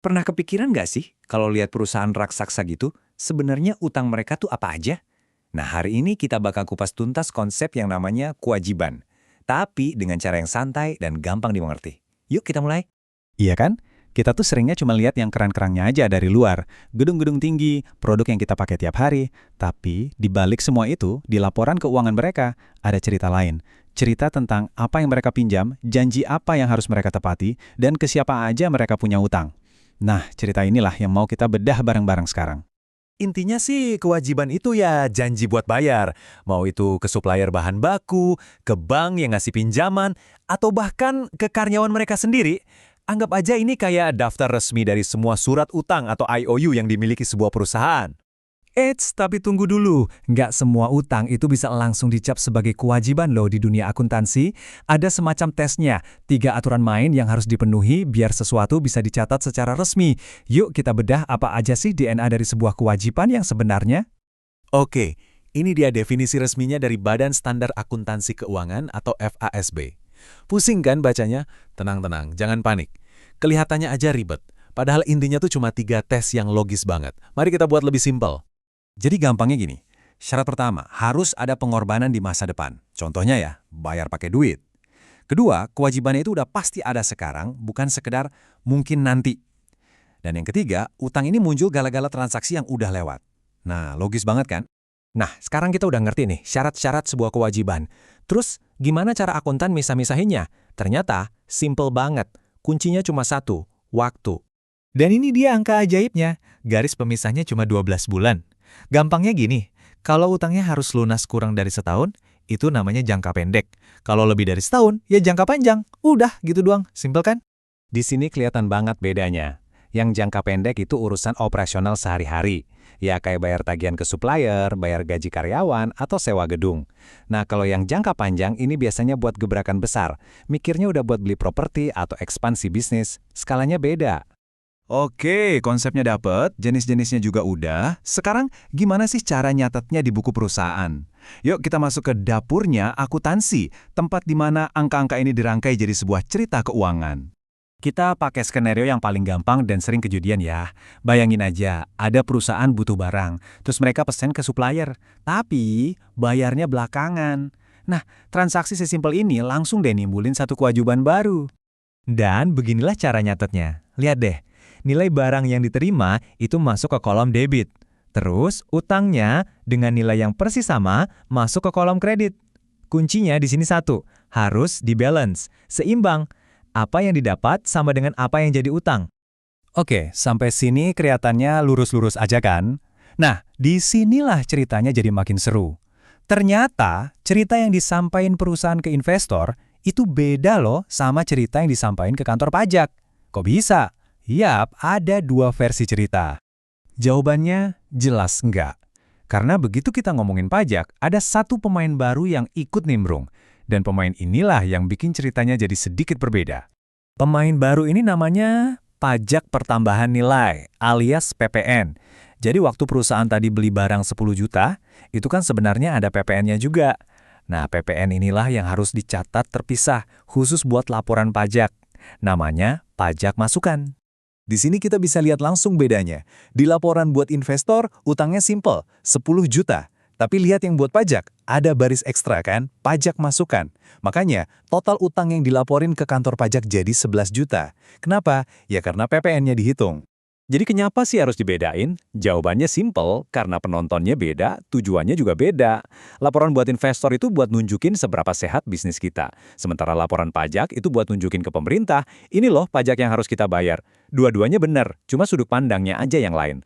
Pernah kepikiran nggak sih kalau lihat perusahaan raksasa gitu, sebenarnya utang mereka tuh apa aja? Nah, hari ini kita bakal kupas tuntas konsep yang namanya kewajiban. Tapi dengan cara yang santai dan gampang dimengerti. Yuk kita mulai. Iya kan? Kita tuh seringnya cuma lihat yang keren-kerennya aja dari luar. Gedung-gedung tinggi, produk yang kita pakai tiap hari. Tapi di balik semua itu, di laporan keuangan mereka, ada cerita lain. Cerita tentang apa yang mereka pinjam, janji apa yang harus mereka tepati, dan ke siapa aja mereka punya utang. Nah, cerita inilah yang mau kita bedah bareng-bareng sekarang. Intinya sih kewajiban itu ya janji buat bayar. Mau itu ke supplier bahan baku, ke bank yang ngasih pinjaman, atau bahkan ke karyawan mereka sendiri. Anggap aja ini kayak daftar resmi dari semua surat utang atau IOU yang dimiliki sebuah perusahaan. Eits, tapi tunggu dulu. Nggak semua utang itu bisa langsung dicap sebagai kewajiban loh di dunia akuntansi. Ada semacam tesnya, 3 aturan main yang harus dipenuhi biar sesuatu bisa dicatat secara resmi. Yuk kita bedah apa aja sih DNA dari sebuah kewajiban yang sebenarnya? Oke, ini dia definisi resminya dari Badan Standar Akuntansi Keuangan atau FASB. Pusing kan bacanya? Tenang-tenang, jangan panik. Kelihatannya aja ribet, padahal intinya tuh cuma 3 tes yang logis banget. Mari kita buat lebih simpel. Jadi gampangnya gini, syarat pertama, harus ada pengorbanan di masa depan. Contohnya ya, bayar pakai duit. Kedua, kewajibannya itu udah pasti ada sekarang, bukan sekedar mungkin nanti. Dan yang ketiga, utang ini muncul gala-gala transaksi yang udah lewat. Nah, logis banget kan? Nah, sekarang kita udah ngerti nih syarat-syarat sebuah kewajiban. Terus, gimana cara akuntan misah-misahinnya? Ternyata, simple banget. Kuncinya cuma satu, waktu. Dan ini dia angka ajaibnya. Garis pemisahnya cuma 12 bulan. Gampangnya gini, kalau utangnya harus lunas kurang dari setahun, itu namanya jangka pendek. Kalau lebih dari setahun, ya jangka panjang. Udah, gitu doang. Simpel kan? Di sini kelihatan banget bedanya. Yang jangka pendek itu urusan operasional sehari-hari. Ya kayak bayar tagihan ke supplier, bayar gaji karyawan, atau sewa gedung. Nah kalau yang jangka panjang ini biasanya buat gebrakan besar. Mikirnya udah buat beli properti atau ekspansi bisnis. Skalanya beda. Oke, konsepnya dapet, jenis-jenisnya juga udah. Sekarang gimana sih cara nyatetnya di buku perusahaan? Yuk kita masuk ke dapurnya akuntansi, tempat di mana angka-angka ini dirangkai jadi sebuah cerita keuangan. Kita pakai skenario yang paling gampang dan sering kejadian ya. Bayangin aja, ada perusahaan butuh barang, terus mereka pesen ke supplier, tapi bayarnya belakangan. Nah, transaksi sesimpel ini langsung deh nimbulin satu kewajiban baru. Dan beginilah cara nyatetnya. Lihat deh, nilai barang yang diterima itu masuk ke kolom debit. Terus, utangnya dengan nilai yang persis sama masuk ke kolom kredit. Kuncinya di sini satu, harus di-balance, seimbang. Apa yang didapat sama dengan apa yang jadi utang. Oke, sampai sini kelihatannya lurus-lurus aja kan? Nah, disinilah ceritanya jadi makin seru. Ternyata, cerita yang disampaikan perusahaan ke investor itu beda loh sama cerita yang disampaikan ke kantor pajak. Kok bisa? Yap, ada 2 versi cerita. Jawabannya jelas enggak. Karena begitu kita ngomongin pajak, ada satu pemain baru yang ikut nimbrung. Dan pemain inilah yang bikin ceritanya jadi sedikit berbeda. Pemain baru ini namanya pajak pertambahan nilai, alias PPN. Jadi waktu perusahaan tadi beli barang 10 juta, itu kan sebenarnya ada PPN-nya juga. Nah, PPN inilah yang harus dicatat terpisah, khusus buat laporan pajak. Namanya pajak masukan. Di sini kita bisa lihat langsung bedanya. Di laporan buat investor, utangnya simple, 10 juta. Tapi lihat yang buat pajak, ada baris ekstra kan, pajak masukan. Makanya, total utang yang dilaporin ke kantor pajak jadi 11 juta. Kenapa? Ya karena PPN-nya dihitung. Jadi kenapa sih harus dibedain? Jawabannya simple, karena penontonnya beda, tujuannya juga beda. Laporan buat investor itu buat nunjukin seberapa sehat bisnis kita. Sementara laporan pajak itu buat nunjukin ke pemerintah, ini loh pajak yang harus kita bayar. Dua-duanya benar, cuma sudut pandangnya aja yang lain.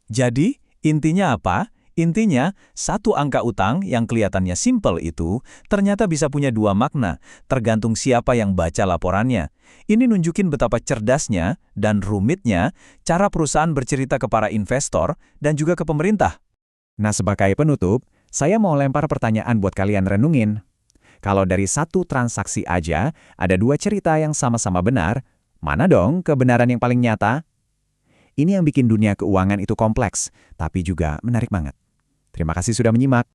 Jadi, intinya apa? Intinya, satu angka utang yang kelihatannya simpel itu ternyata bisa punya 2 makna, tergantung siapa yang baca laporannya. Ini nunjukin betapa cerdasnya dan rumitnya cara perusahaan bercerita ke para investor dan juga ke pemerintah. Nah, sebagai penutup, saya mau lempar pertanyaan buat kalian renungin. Kalau dari satu transaksi aja ada 2 cerita yang sama-sama benar, mana dong kebenaran yang paling nyata? Ini yang bikin dunia keuangan itu kompleks, tapi juga menarik banget. Terima kasih sudah menyimak.